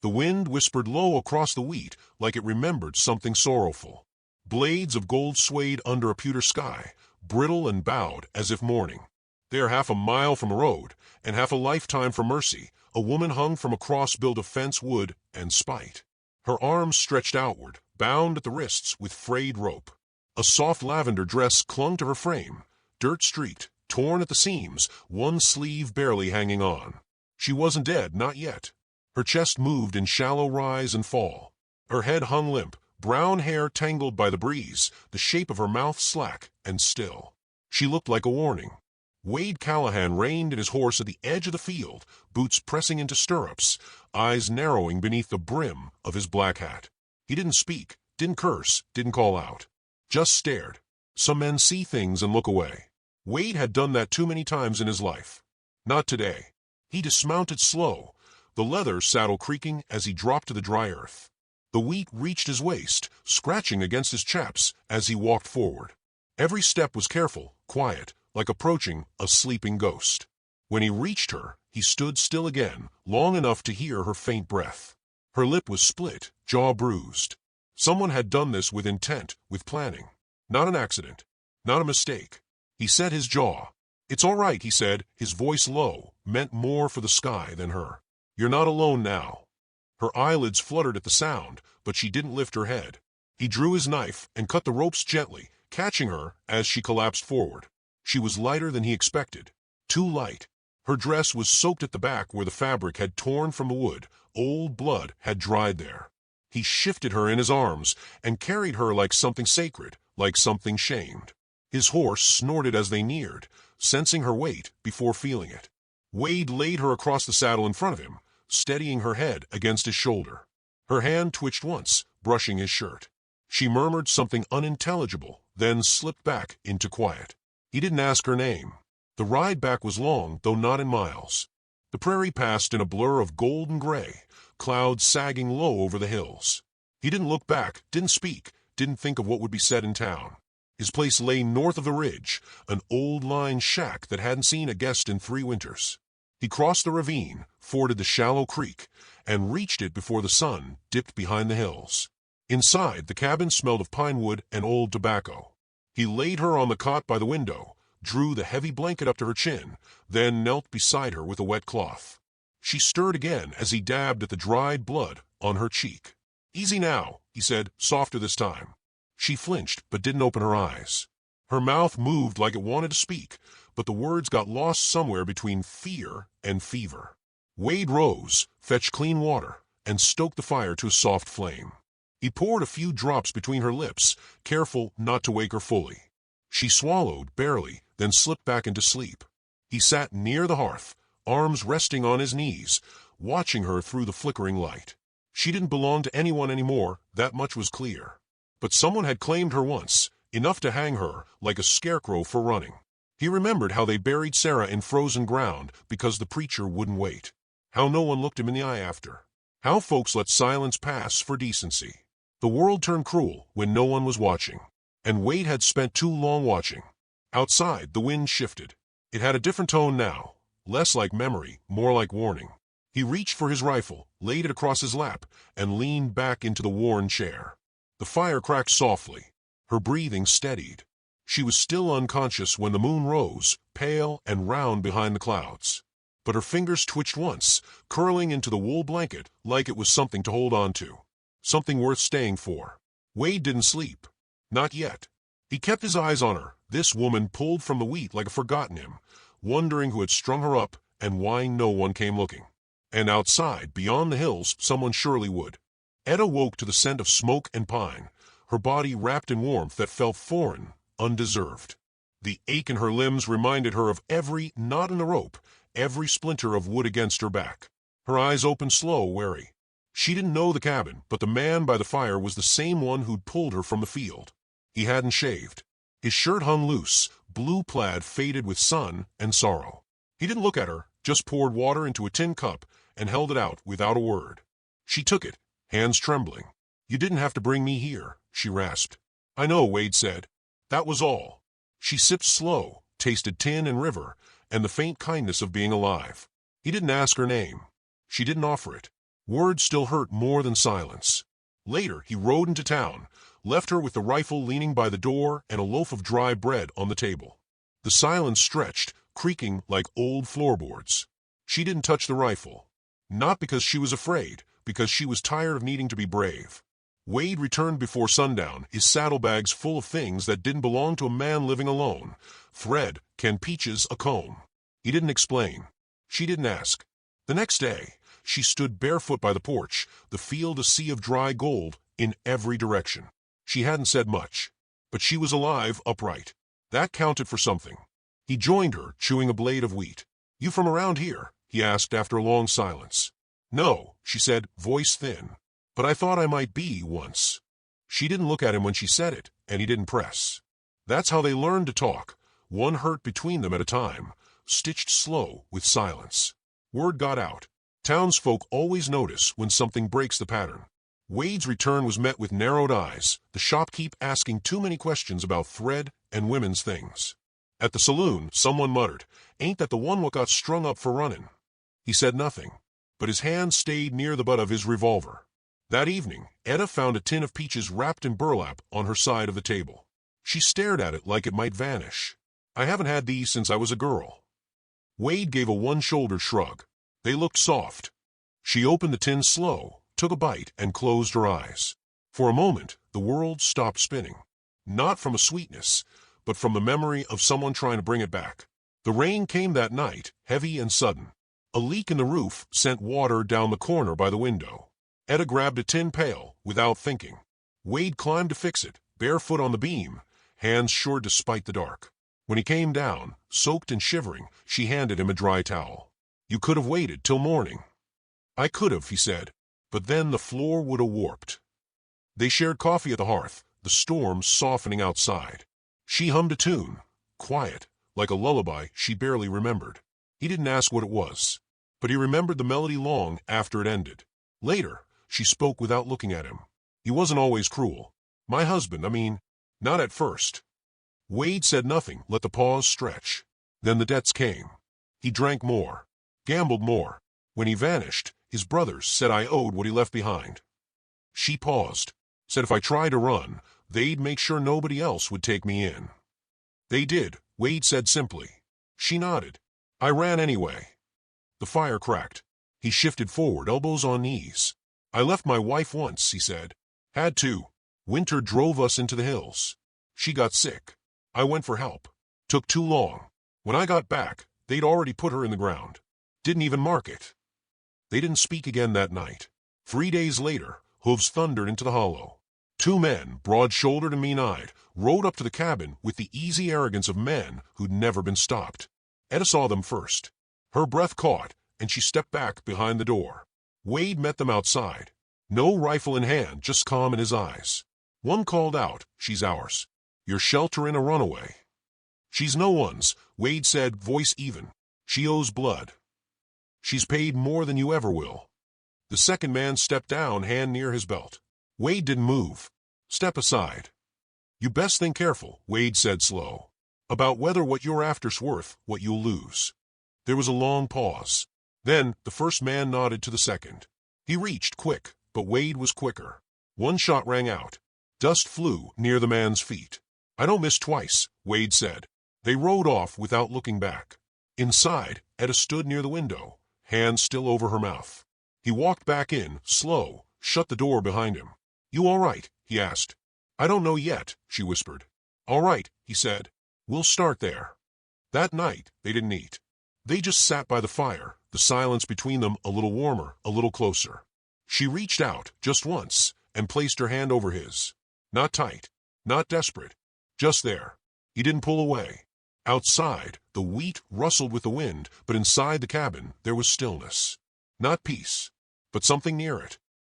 The wind whispered low across the wheat like it remembered something sorrowful. Blades of gold swayed under a pewter sky, brittle and bowed as if mourning. There, half a mile from a road, and half a lifetime from mercy, a woman hung from a cross built of fence wood and spite. Her arms stretched outward, bound at the wrists with frayed rope. A soft lavender dress clung to her frame, dirt-streaked, torn at the seams, one sleeve barely hanging on. She wasn't dead, not yet. Her chest moved in shallow rise and fall. Her head hung limp, brown hair tangled by the breeze, the shape of her mouth slack and still. She looked like a warning. Wade Callahan reined in his horse at the edge of the field, boots pressing into stirrups, eyes narrowing beneath the brim of his black hat. He didn't speak, didn't curse, didn't call out. Just stared. Some men see things and look away. Wade had done that too many times in his life. Not today. He dismounted slow, the leather saddle creaking as he dropped to the dry earth. The wheat reached his waist, scratching against his chaps as he walked forward. Every step was careful, quiet, like approaching a sleeping ghost. When he reached her, he stood still again, long enough to hear her faint breath. Her lip was split, jaw bruised. Someone had done this with intent, with planning. Not an accident. Not a mistake. He set his jaw. "It's all right," he said, his voice low, meant more for the sky than her. "You're not alone now." Her eyelids fluttered at the sound, but she didn't lift her head. He drew his knife and cut the ropes gently, catching her as she collapsed forward. She was lighter than he expected. Too light. Her dress was soaked at the back where the fabric had torn from the wood. Old blood had dried there. He shifted her in his arms and carried her like something sacred, like something shamed. His horse snorted as they neared, sensing her weight before feeling it. Wade laid her across the saddle in front of him, steadying her head against his shoulder. Her hand twitched once, brushing his shirt. She murmured something unintelligible, then slipped back into quiet. He didn't ask her name. The ride back was long, though not in miles. The prairie passed in a blur of gold and gray, clouds sagging low over the hills. He didn't look back, didn't speak, didn't think of what would be said in town. His place lay north of the ridge, an old line shack that hadn't seen a guest in 3 winters. He crossed the ravine, forded the shallow creek, and reached it before the sun dipped behind the hills. Inside, the cabin smelled of pine wood and old tobacco. He laid her on the cot by the window, drew the heavy blanket up to her chin, then knelt beside her with a wet cloth. She stirred again as he dabbed at the dried blood on her cheek. "Easy now," he said, softer this time. She flinched but didn't open her eyes. Her mouth moved like it wanted to speak, but the words got lost somewhere between fear and fever. Wade rose, fetched clean water, and stoked the fire to a soft flame. He poured a few drops between her lips, careful not to wake her fully. She swallowed, barely, then slipped back into sleep. He sat near the hearth, arms resting on his knees, watching her through the flickering light. She didn't belong to anyone anymore, that much was clear. But someone had claimed her once, enough to hang her like a scarecrow for running. He remembered how they buried Sarah in frozen ground because the preacher wouldn't wait. How no one looked him in the eye after. How folks let silence pass for decency. The world turned cruel when no one was watching. And Wade had spent too long watching. Outside, the wind shifted. It had a different tone now, less like memory, more like warning. He reached for his rifle, laid it across his lap, and leaned back into the worn chair. The fire cracked softly. Her breathing steadied. She was still unconscious when the moon rose, pale and round behind the clouds. But her fingers twitched once, curling into the wool blanket like it was something to hold on to. Something worth staying for. Wade didn't sleep. Not yet. He kept his eyes on her, this woman pulled from the wheat like a forgotten him, wondering who had strung her up and why no one came looking. And outside, beyond the hills, someone surely would. Etta woke to the scent of smoke and pine, her body wrapped in warmth that felt foreign, undeserved. The ache in her limbs reminded her of every knot in the rope, every splinter of wood against her back. Her eyes opened slow, wary. She didn't know the cabin, but the man by the fire was the same one who'd pulled her from the field. He hadn't shaved. His shirt hung loose, blue plaid faded with sun and sorrow. He didn't look at her, just poured water into a tin cup and held it out without a word. She took it, hands trembling. "You didn't have to bring me here," she rasped. "I know," Wade said. That was all. She sipped slow, tasted tin and river, and the faint kindness of being alive. He didn't ask her name. She didn't offer it. Words still hurt more than silence. Later, he rode into town, left her with the rifle leaning by the door and a loaf of dry bread on the table. The silence stretched, creaking like old floorboards. She didn't touch the rifle. Not because she was afraid, because she was tired of needing to be brave. Wade returned before sundown, his saddlebags full of things that didn't belong to a man living alone. Thread, canned peaches, a comb. He didn't explain. She didn't ask. The next day, she stood barefoot by the porch, the field a sea of dry gold in every direction. She hadn't said much, but she was alive, upright. That counted for something. He joined her, chewing a blade of wheat. "You from around here?" he asked after a long silence. "No," she said, voice thin. "But I thought I might be once." She didn't look at him when she said it, and he didn't press. That's how they learned to talk, one hurt between them at a time, stitched slow with silence. Word got out. Townsfolk always notice when something breaks the pattern. Wade's return was met with narrowed eyes, the shopkeep asking too many questions about thread and women's things. At the saloon, someone muttered, "Ain't that the one what got strung up for running?" He said nothing, but his hand stayed near the butt of his revolver. That evening, Etta found a tin of peaches wrapped in burlap on her side of the table. She stared at it like it might vanish. "I haven't had these since I was a girl." Wade gave a one-shouldered shrug. They looked soft. She opened the tin slow, took a bite, and closed her eyes. For a moment, the world stopped spinning. Not from a sweetness, but from the memory of someone trying to bring it back. The rain came that night, heavy and sudden. A leak in the roof sent water down the corner by the window. Etta grabbed a tin pail, without thinking. Wade climbed to fix it, barefoot on the beam, hands sure despite the dark. When he came down, soaked and shivering, she handed him a dry towel. "You could have waited till morning." "I could have," he said, "but then the floor would have warped." They shared coffee at the hearth, the storm softening outside. She hummed a tune, quiet, like a lullaby she barely remembered. He didn't ask what it was, but he remembered the melody long after it ended. Later, she spoke without looking at him. "He wasn't always cruel. My husband, I mean, not at first." Wade said nothing, let the pause stretch. Then the debts came. He drank more, gambled more. When he vanished, his brothers said I owed what he left behind. She paused, said if I tried to run, they'd make sure nobody else would take me in. "They did," Wade said simply. She nodded. "I ran anyway." The fire cracked. He shifted forward, elbows on knees. "I left my wife once," he said. "Had to. Winter drove us into the hills. She got sick. I went for help. Took too long. When I got back, they'd already put her in the ground. Didn't even mark it." They didn't speak again that night. 3 days later, hooves thundered into the hollow. 2 men, broad-shouldered and mean-eyed, rode up to the cabin with the easy arrogance of men who'd never been stopped. Etta saw them first. Her breath caught, and she stepped back behind the door. Wade met them outside. No rifle in hand, just calm in his eyes. One called out, "She's ours. You're sheltering a runaway." "She's no one's," Wade said, voice even. "She owes blood. She's paid more than you ever will." The second man stepped down, hand near his belt. Wade didn't move. "Step aside." "You best think careful," Wade said slow, "about whether what you're after's worth what you'll lose." There was a long pause. Then the first man nodded to the second. He reached, quick, but Wade was quicker. One shot rang out. Dust flew near the man's feet. "I don't miss twice," Wade said. They rode off without looking back. Inside, Etta stood near the window, hand still over her mouth. He walked back in, slow, shut the door behind him. "You all right?" he asked. "I don't know yet," she whispered. "All right," he said. "We'll start there." That night, they didn't eat. They just sat by the fire, the silence between them a little warmer, a little closer. She reached out, just once, and placed her hand over his. Not tight, not desperate, just there. He didn't pull away. Outside, the wheat rustled with the wind, but inside the cabin, there was stillness. Not peace, but something near it.